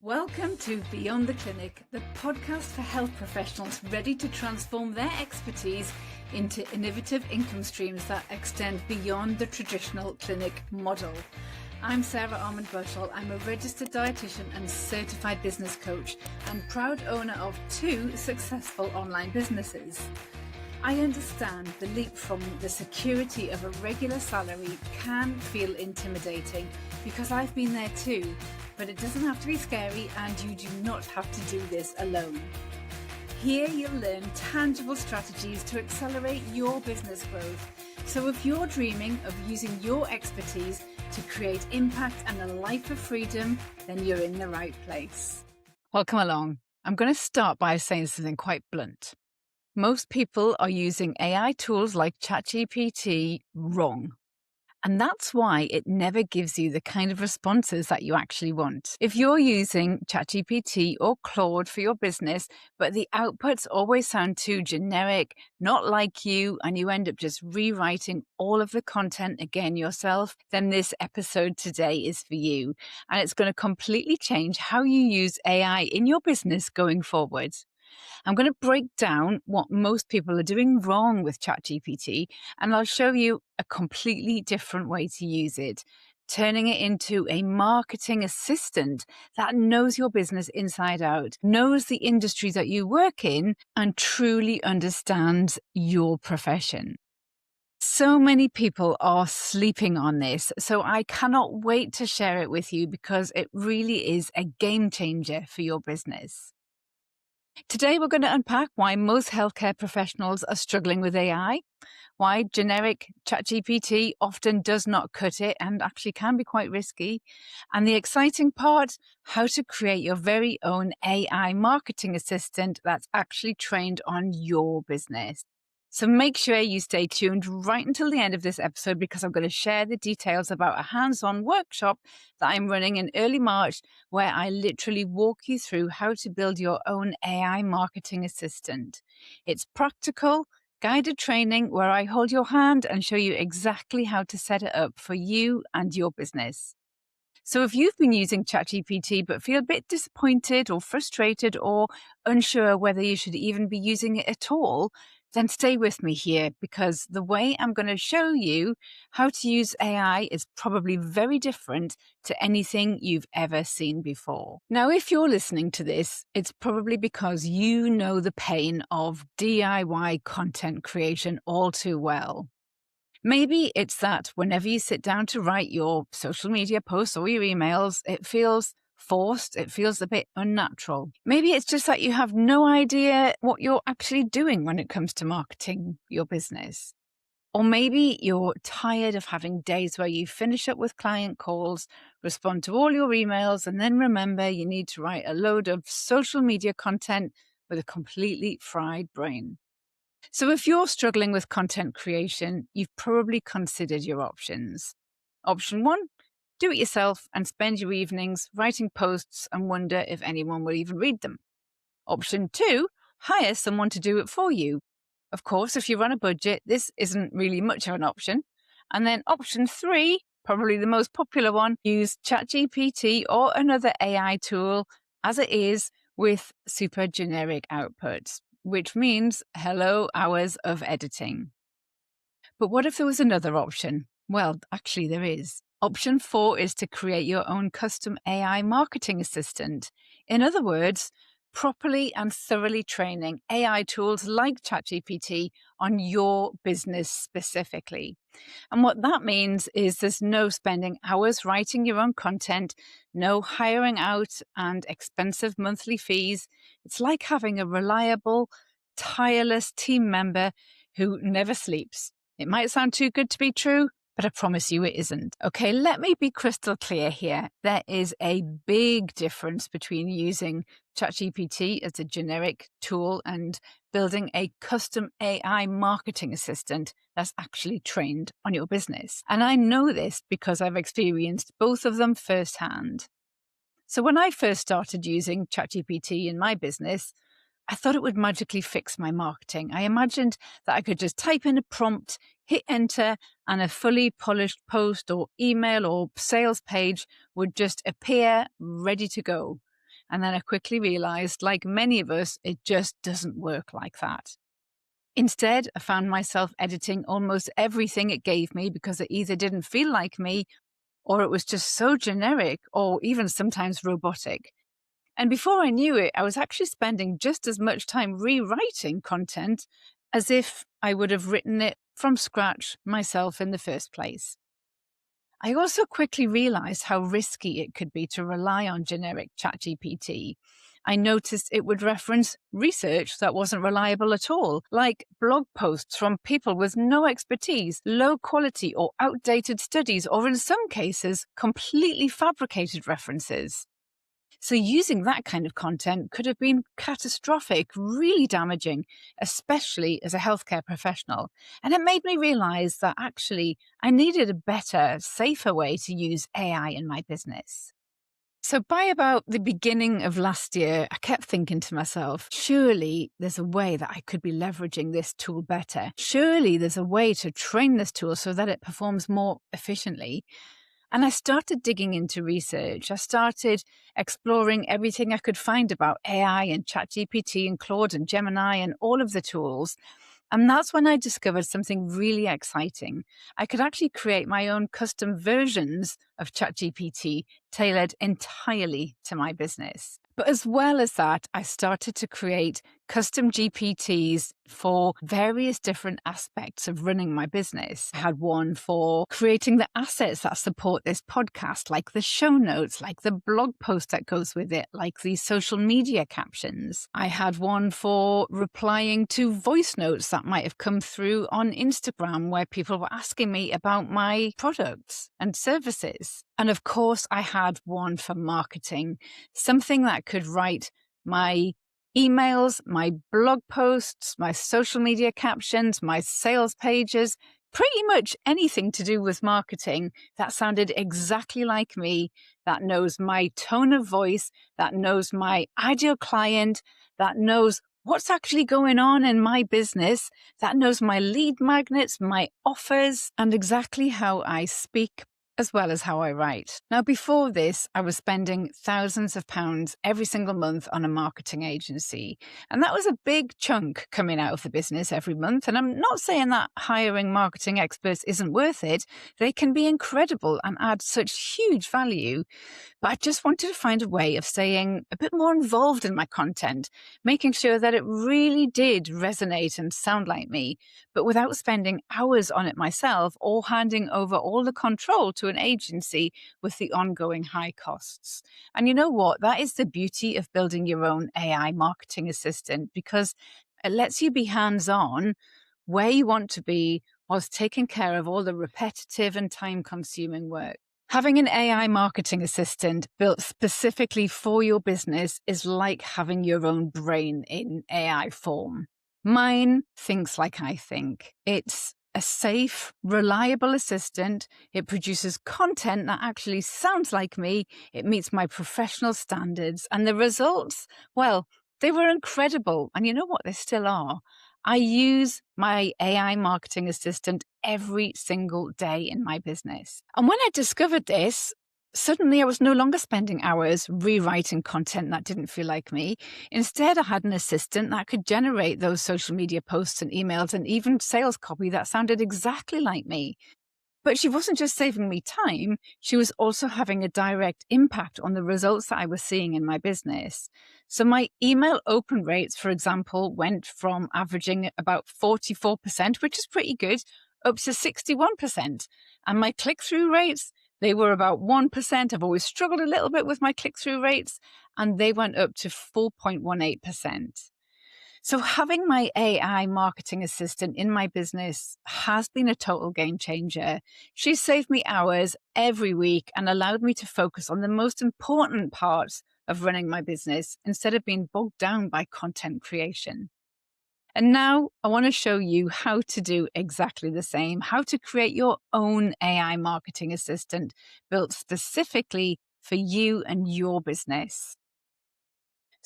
Welcome to Beyond the Clinic, the podcast for health professionals ready to transform their expertise into innovative income streams that extend beyond the traditional clinic model. I'm Sarah Armand-Bushell. I'm a registered dietitian and certified business coach and proud owner of 2 successful online businesses. I understand the leap from the security of a regular salary can feel intimidating because I've been there too. But it doesn't have to be scary, and you do not have to do this alone. Here you'll learn tangible strategies to accelerate your business growth. So if you're dreaming of using your expertise to create impact and a life of freedom, then you're in the right place. Welcome along. I'm going to start by saying something quite blunt. Most people are using AI tools like ChatGPT wrong. And that's why it never gives you the kind of responses that you actually want. If you're using ChatGPT or Claude for your business, but the outputs always sound too generic, not like you, and you end up just rewriting all of the content again yourself, then this episode today is for you. And it's going to completely change how you use AI in your business going forward. I'm going to break down what most people are doing wrong with ChatGPT, and I'll show you a completely different way to use it, turning it into a marketing assistant that knows your business inside out, knows the industry that you work in, and truly understands your profession. So many people are sleeping on this, so I cannot wait to share it with you because it really is a game changer for your business. Today, we're going to unpack why most healthcare professionals are struggling with AI, why generic ChatGPT often does not cut it and actually can be quite risky, and the exciting part, how to create your very own AI marketing assistant that's actually trained on your business. So make sure you stay tuned right until the end of this episode because I'm going to share the details about a hands-on workshop that I'm running in early March where I literally walk you through how to build your own AI marketing assistant. It's practical, guided training where I hold your hand and show you exactly how to set it up for you and your business. So if you've been using ChatGPT but feel a bit disappointed or frustrated or unsure whether you should even be using it at all, then stay with me here because the way I'm going to show you how to use AI is probably very different to anything you've ever seen before. Now, if you're listening to this, it's probably because you know the pain of DIY content creation all too well. Maybe it's that whenever you sit down to write your social media posts or your emails, it feels forced, it feels a bit unnatural. Maybe it's just that you have no idea what you're actually doing when it comes to marketing your business. Or maybe you're tired of having days where you finish up with client calls, respond to all your emails, and then remember you need to write a load of social media content with a completely fried brain. So if you're struggling with content creation, you've probably considered your options. Option 1, do it yourself and spend your evenings writing posts and wonder if anyone will even read them. Option 2, hire someone to do it for you. Of course, if you're on a budget, this isn't really much of an option. And then option 3, probably the most popular one, use ChatGPT or another AI tool as it is with super generic outputs, which means hello hours of editing. But what if there was another option? Well, actually there is. Option 4 is to create your own custom AI marketing assistant. In other words, properly and thoroughly training AI tools like ChatGPT on your business specifically. And what that means is there's no spending hours writing your own content, no hiring out and expensive monthly fees. It's like having a reliable, tireless team member who never sleeps. It might sound too good to be true, but I promise you it isn't. Okay, let me be crystal clear here. There is a big difference between using ChatGPT as a generic tool and building a custom AI marketing assistant that's actually trained on your business. And I know this because I've experienced both of them firsthand. So when I first started using ChatGPT in my business, I thought it would magically fix my marketing. I imagined that I could just type in a prompt, hit enter, and a fully polished post or email or sales page would just appear ready to go. And then I quickly realized, like many of us, it just doesn't work like that. Instead, I found myself editing almost everything it gave me because it either didn't feel like me or it was just so generic or even sometimes robotic. And before I knew it, I was actually spending just as much time rewriting content as if I would have written it from scratch myself in the first place. I also quickly realized how risky it could be to rely on generic ChatGPT. I noticed it would reference research that wasn't reliable at all, like blog posts from people with no expertise, low quality or outdated studies, or in some cases, completely fabricated references. So using that kind of content could have been catastrophic, really damaging, especially as a healthcare professional. And it made me realize that actually I needed a better, safer way to use AI in my business. So by about the beginning of last year, I kept thinking to myself, surely there's a way that I could be leveraging this tool better. Surely there's a way to train this tool so that it performs more efficiently. And I started digging into research. I started exploring everything I could find about AI and ChatGPT and Claude and Gemini and all of the tools. And that's when I discovered something really exciting. I could actually create my own custom versions of ChatGPT tailored entirely to my business. But as well as that, I started to create custom GPTs for various different aspects of running my business. I had one for creating the assets that support this podcast, like the show notes, like the blog post that goes with it, like the social media captions. I had one for replying to voice notes that might have come through on Instagram where people were asking me about my products and services. And of course, I had one for marketing, something that could write my emails, my blog posts, my social media captions, my sales pages, pretty much anything to do with marketing that sounded exactly like me, that knows my tone of voice, that knows my ideal client, that knows what's actually going on in my business, that knows my lead magnets, my offers, and exactly how I speak as well as how I write. Now, before this, I was spending thousands of pounds every single month on a marketing agency. And that was a big chunk coming out of the business every month. And I'm not saying that hiring marketing experts isn't worth it. They can be incredible and add such huge value. But I just wanted to find a way of staying a bit more involved in my content, making sure that it really did resonate and sound like me, but without spending hours on it myself or handing over all the control to an agency with the ongoing high costs. And you know what? That is the beauty of building your own AI marketing assistant, because it lets you be hands-on where you want to be whilst taking care of all the repetitive and time-consuming work. Having an AI marketing assistant built specifically for your business is like having your own brain in AI form. Mine thinks like I think. It's a safe, reliable assistant. It produces content that actually sounds like me. It meets my professional standards. And the results, well, they were incredible. And you know what? They still are. I use my AI marketing assistant every single day in my business. And when I discovered this, suddenly I was no longer spending hours rewriting content that didn't feel like me. Instead, I had an assistant that could generate those social media posts and emails and even sales copy that sounded exactly like me. But she wasn't just saving me time, she was also having a direct impact on the results that I was seeing in my business. So my email open rates, for example, went from averaging about 44%, which is pretty good, up to 61%. And my click-through rates, they were about 1%. I've always struggled a little bit with my click-through rates, and they went up to 4.18%. So having my AI marketing assistant in my business has been a total game changer. She's saved me hours every week and allowed me to focus on the most important parts of running my business instead of being bogged down by content creation. And now I want to show you how to do exactly the same, how to create your own AI marketing assistant built specifically for you and your business.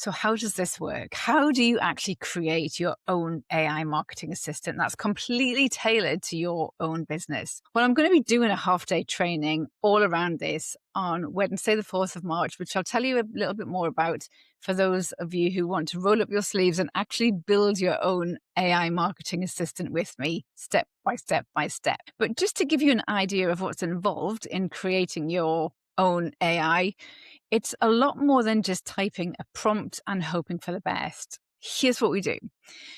So how does this work? How do you actually create your own AI marketing assistant that's completely tailored to your own business? Well, I'm going to be doing a half-day training all around this on Wednesday, the 4th of March, which I'll tell you a little bit more about for those of you who want to roll up your sleeves and actually build your own AI marketing assistant with me, step by step by step. But just to give you an idea of what's involved in creating your own AI, it's a lot more than just typing a prompt and hoping for the best. Here's what we do.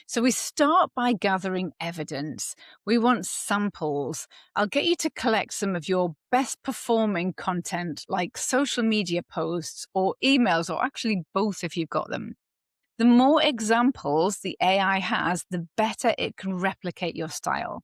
So we start by gathering evidence. We want samples. I'll get you to collect some of your best performing content like social media posts or emails, or actually both if you've got them. The more examples the AI has, the better it can replicate your style.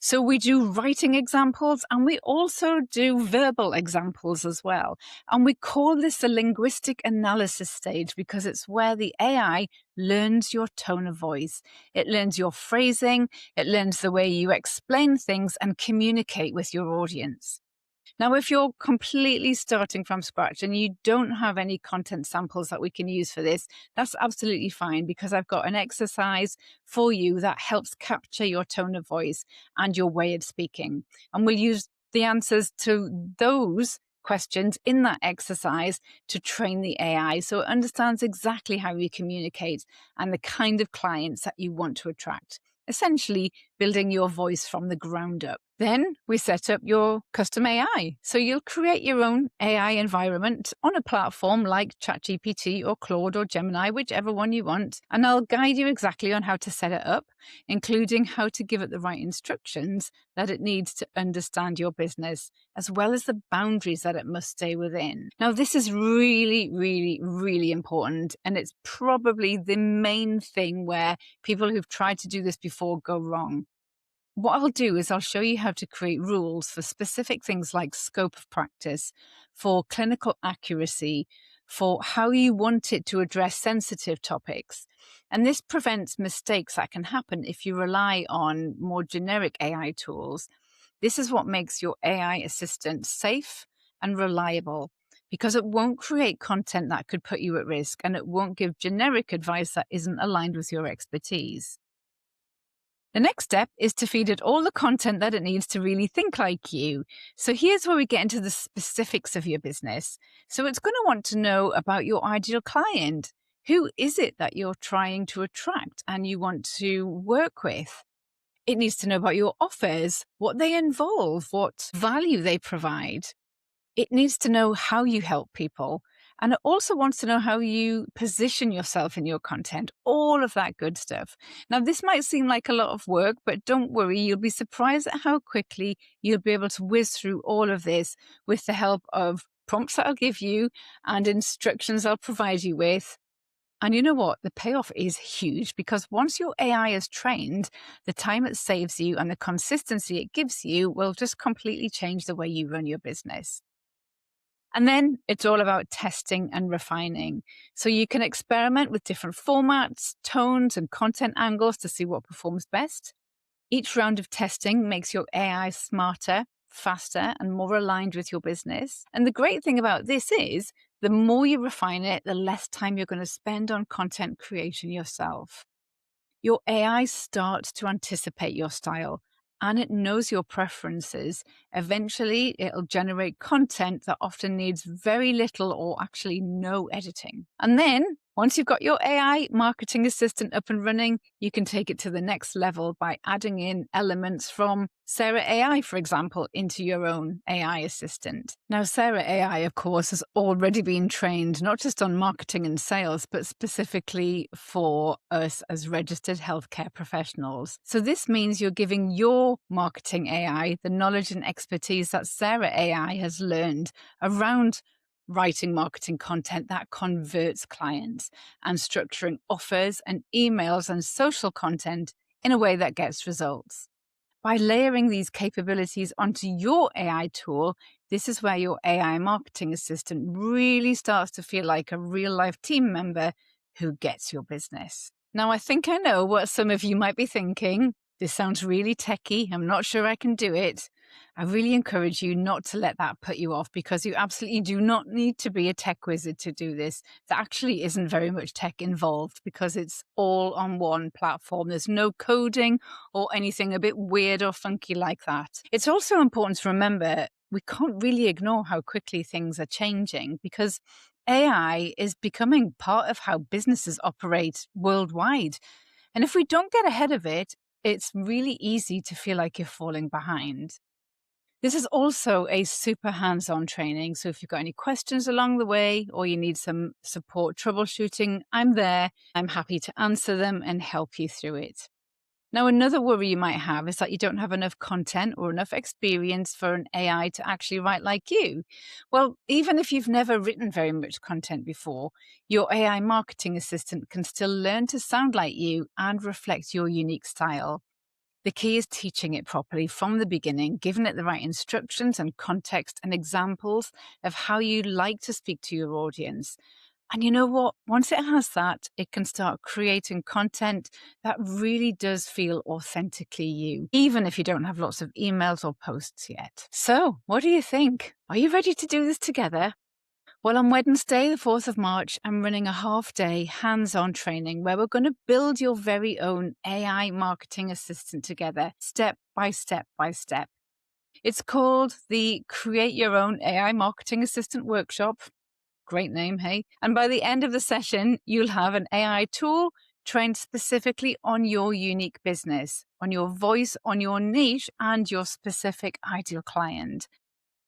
So we do writing examples and we also do verbal examples as well. And we call this the linguistic analysis stage because it's where the AI learns your tone of voice. It learns your phrasing. It learns the way you explain things and communicate with your audience. Now, if you're completely starting from scratch and you don't have any content samples that we can use for this, that's absolutely fine because I've got an exercise for you that helps capture your tone of voice and your way of speaking. And we'll use the answers to those questions in that exercise to train the AI so it understands exactly how you communicate and the kind of clients that you want to attract. Essentially, building your voice from the ground up. Then we set up your custom AI. So you'll create your own AI environment on a platform like ChatGPT or Claude or Gemini, whichever one you want. And I'll guide you exactly on how to set it up, including how to give it the right instructions that it needs to understand your business, as well as the boundaries that it must stay within. Now, this is really, really, really important. And it's probably the main thing where people who've tried to do this before go wrong. What I'll do is I'll show you how to create rules for specific things like scope of practice, for clinical accuracy, for how you want it to address sensitive topics. And this prevents mistakes that can happen if you rely on more generic AI tools. This is what makes your AI assistant safe and reliable because it won't create content that could put you at risk and it won't give generic advice that isn't aligned with your expertise. The next step is to feed it all the content that it needs to really think like you. So here's where we get into the specifics of your business. So it's going to want to know about your ideal client. Who is it that you're trying to attract and you want to work with? It needs to know about your offers, what they involve, what value they provide. It needs to know how you help people. And it also wants to know how you position yourself in your content, all of that good stuff. Now, this might seem like a lot of work, but don't worry, you'll be surprised at how quickly you'll be able to whiz through all of this with the help of prompts that I'll give you and instructions I'll provide you with. And you know what? The payoff is huge because once your AI is trained, the time it saves you and the consistency it gives you will just completely change the way you run your business. And then it's all about testing and refining. So you can experiment with different formats, tones, and content angles to see what performs best. Each round of testing makes your AI smarter, faster, and more aligned with your business. And the great thing about this is the more you refine it, the less time you're going to spend on content creation yourself. Your AI starts to anticipate your style and it knows your preferences. Eventually, it'll generate content that often needs very little or actually no editing. And then once you've got your AI marketing assistant up and running, you can take it to the next level by adding in elements from Sarah AI, for example, into your own AI assistant. Now, Sarah AI, of course, has already been trained not just on marketing and sales, but specifically for us as registered healthcare professionals. So this means you're giving your marketing AI the knowledge and expertise that Sarah AI has learned around writing marketing content that converts clients and structuring offers and emails and social content in a way that gets results. By layering these capabilities onto your AI tool, this is where your AI marketing assistant really starts to feel like a real life team member who gets your business. Now, I think I know what some of you might be thinking. this sounds really techy, I'm not sure I can do it, I really encourage you not to let that put you off, because you absolutely do not need to be a tech wizard to do this. There actually isn't very much tech involved because it's all on one platform. There's no coding or anything a bit weird or funky like that. It's also important to remember we can't really ignore how quickly things are changing, because AI is becoming part of how businesses operate worldwide. And if we don't get ahead of it, it's really easy to feel like you're falling behind. This is also a super hands-on training. So if you've got any questions along the way or you need some support troubleshooting, I'm there. I'm happy to answer them and help you through it. Now, another worry you might have is that you don't have enough content or enough experience for an AI to actually write like you. Well, even if you've never written very much content before, your AI marketing assistant can still learn to sound like you and reflect your unique style. The key is teaching it properly from the beginning, giving it the right instructions and context and examples of how you like to speak to your audience. And you know what? Once it has that, it can start creating content that really does feel authentically you, even if you don't have lots of emails or posts yet. So, what do you think? Are you ready to do this together? Well, on Wednesday, the 4th of March, I'm running a half-day hands-on training where we're going to build your very own AI marketing assistant together, step by step by step. It's called the Create Your Own AI Marketing Assistant Workshop. Great name, hey? And by the end of the session, you'll have an AI tool trained specifically on your unique business, on your voice, on your niche, and your specific ideal client.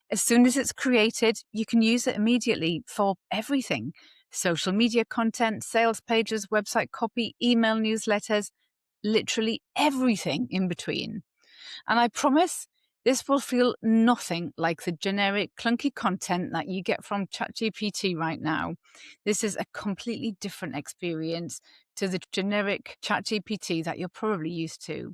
As soon as it's created, you can use it immediately for everything: social media content, sales pages, website copy, email newsletters, literally everything in between. And I promise this will feel nothing like the generic clunky content that you get from ChatGPT right now. This is a completely different experience to the generic ChatGPT that you're probably used to.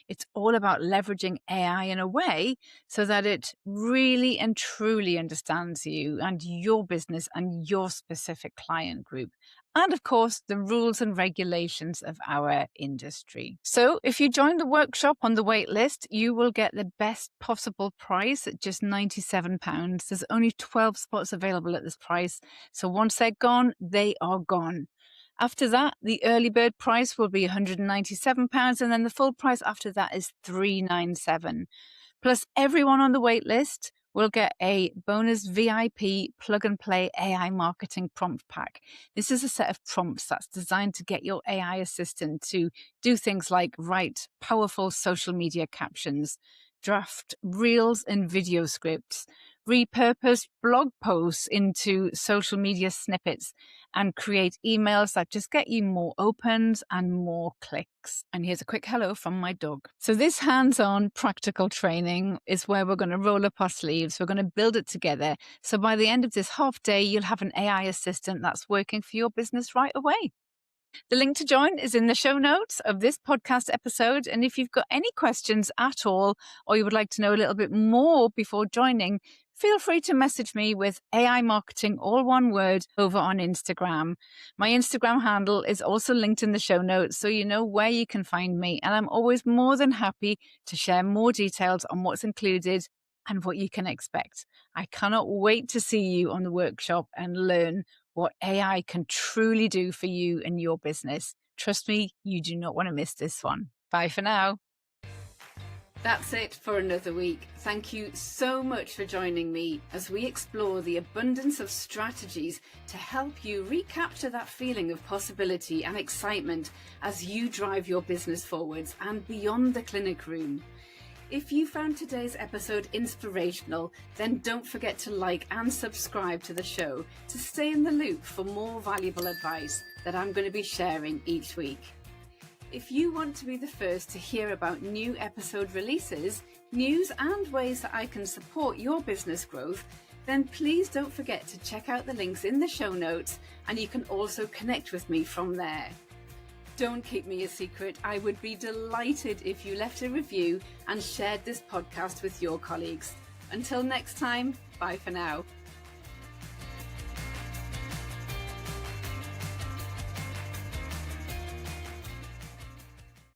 It's all about leveraging AI in a way so that it really and truly understands you and your business and your specific client group. And of course, the rules and regulations of our industry. So if you join the workshop on the wait list, you will get the best possible price at just £97. There's only 12 spots available at this price. So once they're gone, they are gone. After that, the early bird price will be £197, and then the full price after that is £397. Plus, everyone on the wait list will get a bonus VIP plug-and-play AI marketing prompt pack. This is a set of prompts that's designed to get your AI assistant to do things like write powerful social media captions, draft reels and video scripts, repurpose blog posts into social media snippets, and create emails that just get you more opens and more clicks. And here's a quick hello from my dog. So this hands-on practical training is where we're going to roll up our sleeves. We're going to build it together. So by the end of this half day, you'll have an AI assistant that's working for your business right away. The link to join is in the show notes of this podcast episode. And if you've got any questions at all, or you would like to know a little bit more before joining, feel free to message me with AI marketing, all one word, over on Instagram. My Instagram handle is also linked in the show notes, so you know where you can find me. And I'm always more than happy to share more details on what's included and what you can expect. I cannot wait to see you on the workshop and learn what AI can truly do for you and your business. Trust me, you do not want to miss this one. Bye for now. That's it for another week. Thank you so much for joining me as we explore the abundance of strategies to help you recapture that feeling of possibility and excitement as you drive your business forwards and beyond the clinic room. If you found today's episode inspirational, then don't forget to like and subscribe to the show to stay in the loop for more valuable advice that I'm going to be sharing each week. If you want to be the first to hear about new episode releases, news and ways that I can support your business growth, then please don't forget to check out the links in the show notes, and you can also connect with me from there. Don't keep me a secret. I would be delighted if you left a review and shared this podcast with your colleagues. Until next time, bye for now.